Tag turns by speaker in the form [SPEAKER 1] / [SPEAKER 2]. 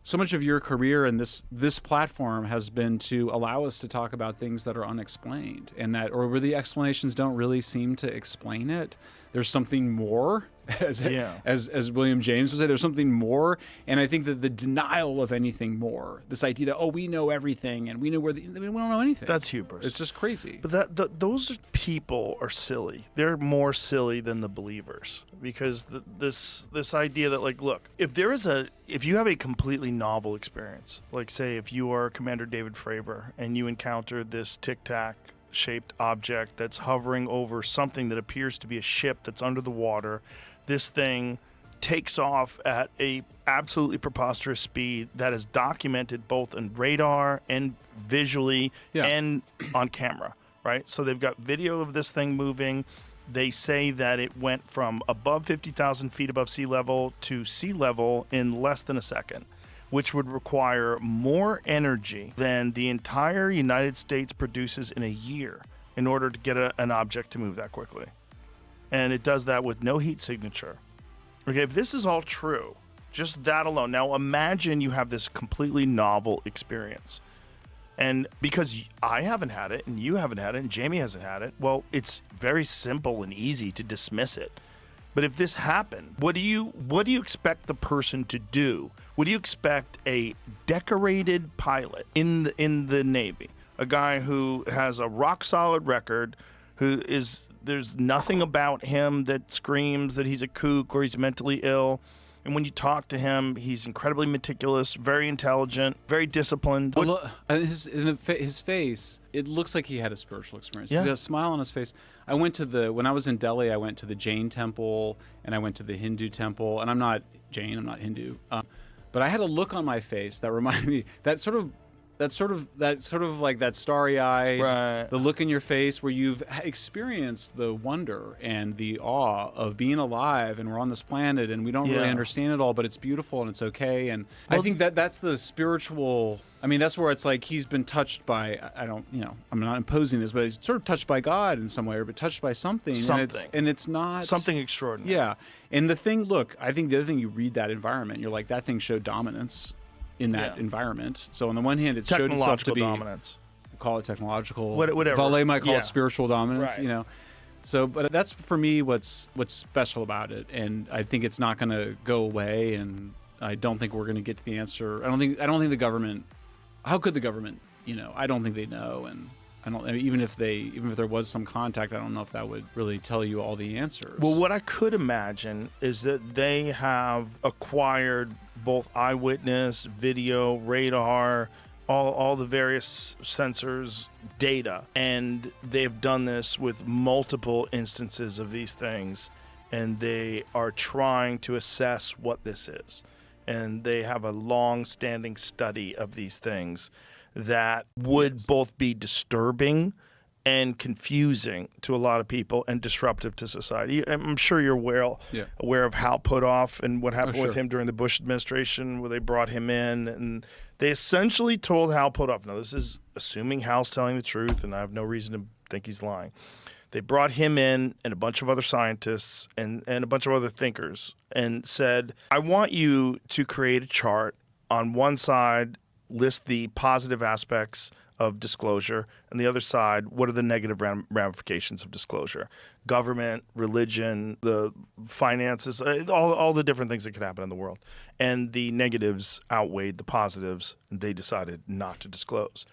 [SPEAKER 1] so much of your career and this platform has been to allow us to talk about things that are unexplained, and or where the explanations don't really seem to explain it. There's something more, as William James would say, there's something more. And I think that the denial of anything more, this idea that, we know everything and we know we don't know anything.
[SPEAKER 2] That's hubris.
[SPEAKER 1] It's just crazy.
[SPEAKER 2] But those people are silly. They're more silly than the believers, because this idea that, like, look, if you have a completely novel experience, like say if you are Commander David Fravor and you encounter this Tic Tac shaped object that's hovering over something that appears to be a ship that's under the water. This thing takes off at a absolutely preposterous speed that is documented both in radar and visually and on camera, right? So they've got video of this thing moving. They say that it went from above 50,000 feet above sea level to sea level in less than a second, which would require more energy than the entire United States produces in a year in order to get an object to move that quickly. And it does that with no heat signature. Okay, if this is all true, just that alone. Now imagine you have this completely novel experience. And because I haven't had it, and you haven't had it, and Jamie hasn't had it, well, it's very simple and easy to dismiss it. But if this happened, what do you expect the person to do? What do you expect a decorated pilot in the Navy, a guy who has a rock solid record, there's nothing about him that screams that he's a kook or he's mentally ill, and when you talk to him, he's incredibly meticulous, very intelligent, very disciplined.
[SPEAKER 1] His face, it looks like he had a spiritual experience.
[SPEAKER 2] Yeah.
[SPEAKER 1] He has a smile on his face. When I was in Delhi, I went to the Jain temple and I went to the Hindu temple. And I'm not Jain, I'm not Hindu. But I had a look on my face that reminded me, that sort of like that starry-eyed,
[SPEAKER 2] right,
[SPEAKER 1] the look in your face where you've experienced the wonder and the awe of being alive, and we're on this planet and we don't really understand it all, but it's beautiful and it's okay. And I think that's the spiritual. I mean, that's where it's like he's been touched by. I'm not imposing this, but he's sort of touched by God in some way, but touched by something. And it's not
[SPEAKER 2] something extraordinary.
[SPEAKER 1] Yeah. And I think the other thing, you read that environment, you're like, that thing showed dominance in that environment. So on the one hand, it showed itself to be
[SPEAKER 2] dominance.
[SPEAKER 1] Call it technological.
[SPEAKER 2] Whatever.
[SPEAKER 1] Valet might call it spiritual dominance.
[SPEAKER 2] Right.
[SPEAKER 1] So, but that's for me what's special about it, and I think it's not going to go away. And I don't think we're going to get to the answer. I don't think the government. How could the government? I don't think they know, and even if there was some contact, I don't know if that would really tell you all the answers.
[SPEAKER 2] Well, what I could imagine is that they have acquired both eyewitness, video, radar, all the various sensors, data, and they've done this with multiple instances of these things, and they are trying to assess what this is. And they have a long-standing study of these things that would both be disturbing and confusing to a lot of people and disruptive to society. I'm sure you're aware of Hal Puthoff and what happened with him during the Bush administration, where they brought him in and they essentially told Hal Puthoff, now this is assuming Hal's telling the truth and I have no reason to think he's lying. They brought him in and a bunch of other scientists and a bunch of other thinkers and said, I want you to create a chart. On one side, list the positive aspects of disclosure, and the other side, what are the negative ramifications of disclosure? Government, religion, the finances, all the different things that could happen in the world. And the negatives outweighed the positives, and they decided not to disclose.